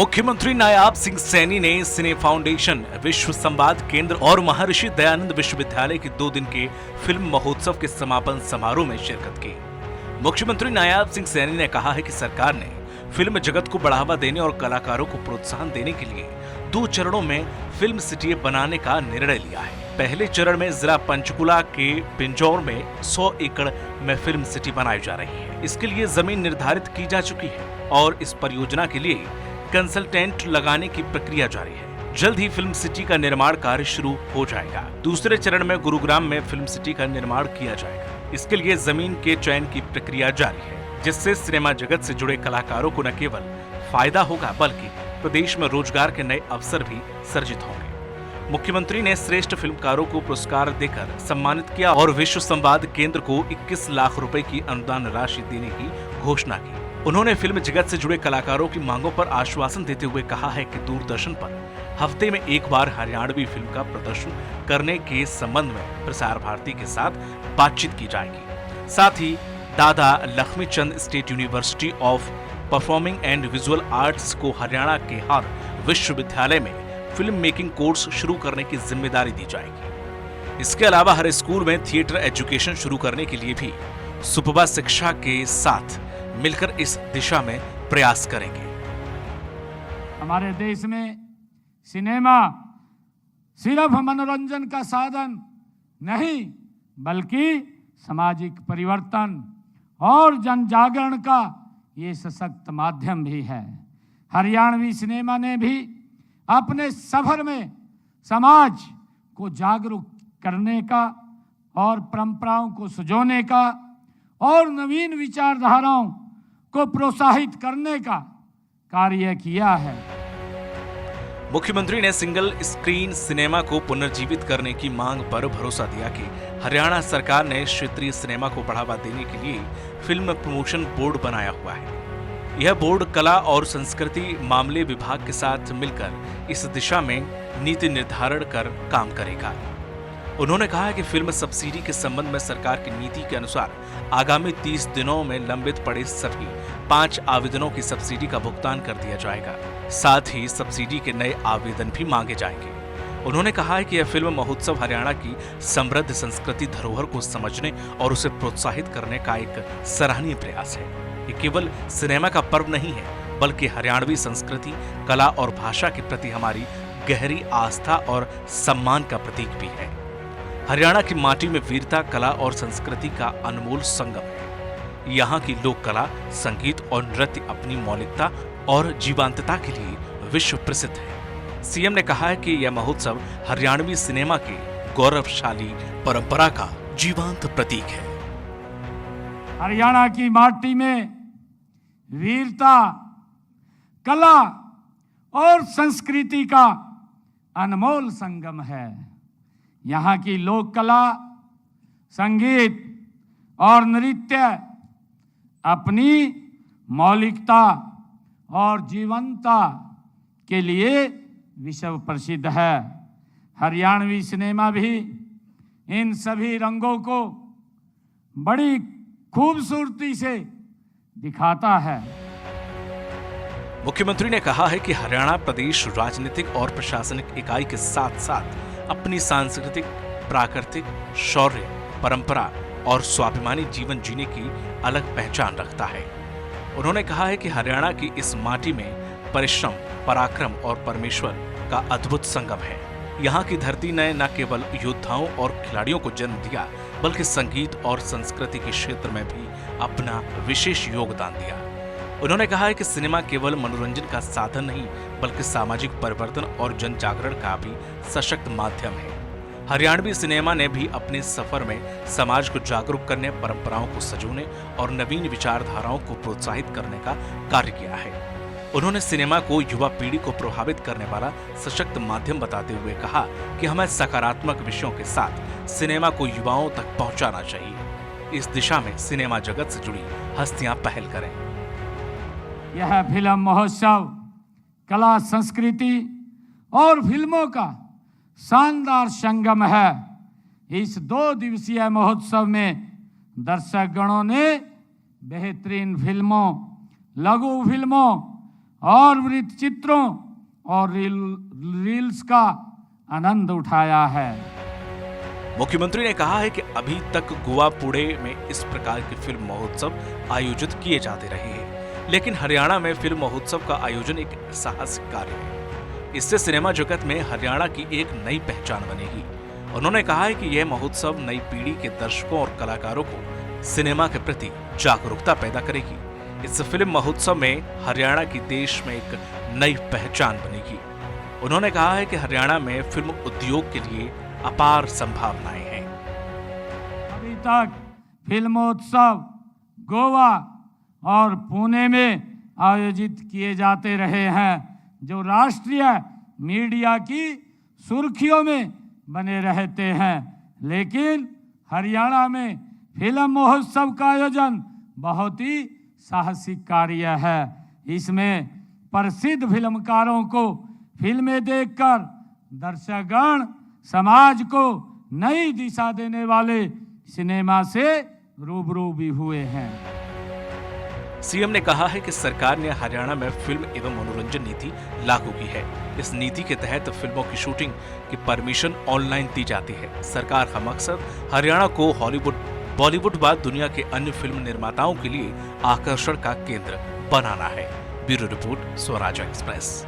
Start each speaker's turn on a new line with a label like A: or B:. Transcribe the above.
A: मुख्यमंत्री नायाब सिंह सैनी ने सिने फाउंडेशन, विश्व संवाद केंद्र और महर्षि दयानंद विश्वविद्यालय के 2 दिन के फिल्म महोत्सव के समापन समारोह में शिरकत की। मुख्यमंत्री नायाब सिंह सैनी ने कहा है कि सरकार ने फिल्म जगत को बढ़ावा देने और कलाकारों को प्रोत्साहन देने के लिए 2 चरणों में फिल्म सिटी बनाने का निर्णय लिया है। पहले चरण में जिला पंचकुला के पिंजौर में 100 एकड़ में फिल्म सिटी बनाई जा रही है। इसके लिए जमीन निर्धारित की जा चुकी है और इस परियोजना के लिए कंसल्टेंट लगाने की प्रक्रिया जारी है। जल्द ही फिल्म सिटी का निर्माण कार्य शुरू हो जाएगा। दूसरे चरण में गुरुग्राम में फिल्म सिटी का निर्माण किया जाएगा। इसके लिए जमीन के चयन की प्रक्रिया जारी है, जिससे सिनेमा जगत से जुड़े कलाकारों को न केवल फायदा होगा बल्कि प्रदेश में रोजगार के नए अवसर भी सर्जित होंगे। मुख्यमंत्री ने श्रेष्ठ फिल्मकारों को पुरस्कार देकर सम्मानित किया और विश्व संवाद केंद्र को 21 लाख रुपए की अनुदान राशि देने की घोषणा की। उन्होंने फिल्म जगत से जुड़े कलाकारों की मांगों पर आश्वासन देते हुए कहा है कि दूरदर्शन पर हफ्ते में एक बार हरियाणवी फिल्म का प्रदर्शन करने के संबंध में प्रसार भारती के साथ बातचीत की जाएगी। साथ ही दादा Laxmichand state university of performing and visual arts को हरियाणा के हर विश्वविद्यालय में फिल्म मेकिंग कोर्स शुरू करने की जिम्मेदारी दी जाएगी। इसके अलावा हर स्कूल में थिएटर एजुकेशन शुरू करने के लिए भी सुपबा शिक्षा के साथ मिलकर इस दिशा में प्रयास करेंगे।
B: हमारे देश में सिनेमा सिर्फ मनोरंजन का साधन नहीं बल्कि सामाजिक परिवर्तन और जन जागरण का ये सशक्त माध्यम भी है। हरियाणवी सिनेमा ने भी अपने सफर में समाज को जागरूक करने का और परंपराओं को संजोने का और नवीन विचारधाराओं को प्रोत्साहित करने का कार्य किया है।
A: मुख्यमंत्री ने सिंगल स्क्रीन सिनेमा को पुनर्जीवित करने की मांग पर भरोसा दिया कि हरियाणा सरकार ने क्षेत्रीय सिनेमा को बढ़ावा देने के लिए फिल्म प्रमोशन बोर्ड बनाया हुआ है। यह बोर्ड कला और संस्कृति मामले विभाग के साथ मिलकर इस दिशा में नीति निर्धारण कर काम करेगा। उन्होंने कहा कि फिल्म सब्सिडी के संबंध में सरकार की नीति के अनुसार आगामी 30 दिनों में लंबित पड़े सभी 5 आवेदनों की सब्सिडी का भुगतान कर दिया जाएगा। साथ ही सब्सिडी के नए आवेदन भी मांगे जाएंगे। उन्होंने कहा है कि यह फिल्म महोत्सव हरियाणा की समृद्ध संस्कृति धरोहर को समझने और उसे प्रोत्साहित करने का एक सराहनीय प्रयास है। ये केवल सिनेमा का पर्व नहीं है बल्कि हरियाणवी संस्कृति, कला और भाषा के प्रति हमारी गहरी आस्था और सम्मान का प्रतीक भी है। हरियाणा की माटी में वीरता, कला और संस्कृति का अनमोल संगम है। यहाँ की लोक कला, संगीत और नृत्य अपनी मौलिकता और जीवंतता के लिए विश्व प्रसिद्ध है। सीएम ने कहा है कि यह महोत्सव हरियाणवी सिनेमा के गौरवशाली परंपरा का जीवंत प्रतीक है।
B: हरियाणा की माटी में वीरता, कला और संस्कृति का अनमोल संगम है। यहाँ की लोक कला, संगीत और नृत्य अपनी मौलिकता और जीवंतता के लिए विश्व प्रसिद्ध है। हरियाणवी सिनेमा भी इन सभी रंगों को बड़ी खूबसूरती से दिखाता है।
A: मुख्यमंत्री ने कहा है कि हरियाणा प्रदेश राजनीतिक और प्रशासनिक इकाई के साथ साथ अपनी सांस्कृतिक, प्राकृतिक शौर्य, परंपरा और स्वाभिमानी जीवन जीने की अलग पहचान रखता है। उन्होंने कहा है कि हरियाणा की इस माटी में परिश्रम, पराक्रम और परमेश्वर का अद्भुत संगम है। यहाँ की धरती ने न केवल योद्धाओं और खिलाड़ियों को जन्म दिया बल्कि संगीत और संस्कृति के क्षेत्र में भी अपना विशेष योगदान दिया। उन्होंने कहा है कि सिनेमा केवल मनोरंजन का साधन नहीं बल्कि सामाजिक परिवर्तन और जन जागरण का भी सशक्त माध्यम है। हरियाणवी सिनेमा ने भी अपने सफर में समाज को जागरूक करने, परंपराओं को संजोने और नवीन विचारधाराओं को प्रोत्साहित करने का कार्य किया है। उन्होंने सिनेमा को युवा पीढ़ी को प्रभावित करने वाला सशक्त माध्यम बताते हुए कहा कि हमें सकारात्मक विषयों के साथ सिनेमा को युवाओं तक पहुंचाना चाहिए। इस दिशा में सिनेमा जगत से जुड़ी हस्तियां पहल करें।
B: यह फिल्म महोत्सव कला, संस्कृति और फिल्मों का शानदार संगम है। इस 2 दिवसीय महोत्सव में दर्शक गणों ने बेहतरीन फिल्मों, लघु फिल्मों और वृत्त चित्रों और रील्स का आनंद उठाया है।
A: मुख्यमंत्री ने कहा है कि अभी तक गोवा पुणे में इस प्रकार के फिल्म महोत्सव आयोजित किए जाते रहे हैं, लेकिन हरियाणा में फिल्म महोत्सव का आयोजन एक साहसिक कार्य है। इससे सिनेमा जगत में हरियाणा की एक नई पहचान बनेगी। उन्होंने कहा है कि यह महोत्सव नई पीढ़ी के दर्शकों और कलाकारों को सिनेमा के प्रति जागरूकता पैदा करेगी। इस फिल्म महोत्सव में हरियाणा की देश में एक नई पहचान बनेगी। उन्होंने कहा है कि हरियाणा में फिल्म उद्योग के लिए अपार संभावनाएं हैं।
B: अभी तक फिल्मोत्सव गोवा और पुणे में आयोजित किए जाते रहे हैं, जो राष्ट्रीय मीडिया की सुर्खियों में बने रहते हैं, लेकिन हरियाणा में फिल्म महोत्सव का आयोजन बहुत ही साहसिक कार्य है। इसमें प्रसिद्ध फिल्मकारों को फिल्में देखकर दर्शकगण समाज को नई दिशा देने वाले सिनेमा से रूबरू भी हुए हैं।
A: सीएम ने कहा है कि सरकार ने हरियाणा में फिल्म एवं मनोरंजन नीति लागू की है। इस नीति के तहत फिल्मों की शूटिंग की परमिशन ऑनलाइन दी जाती है। सरकार का मकसद हरियाणा को हॉलीवुड, बॉलीवुड व दुनिया के अन्य फिल्म निर्माताओं के लिए आकर्षण का केंद्र बनाना है। Bureau report, Swaraj express.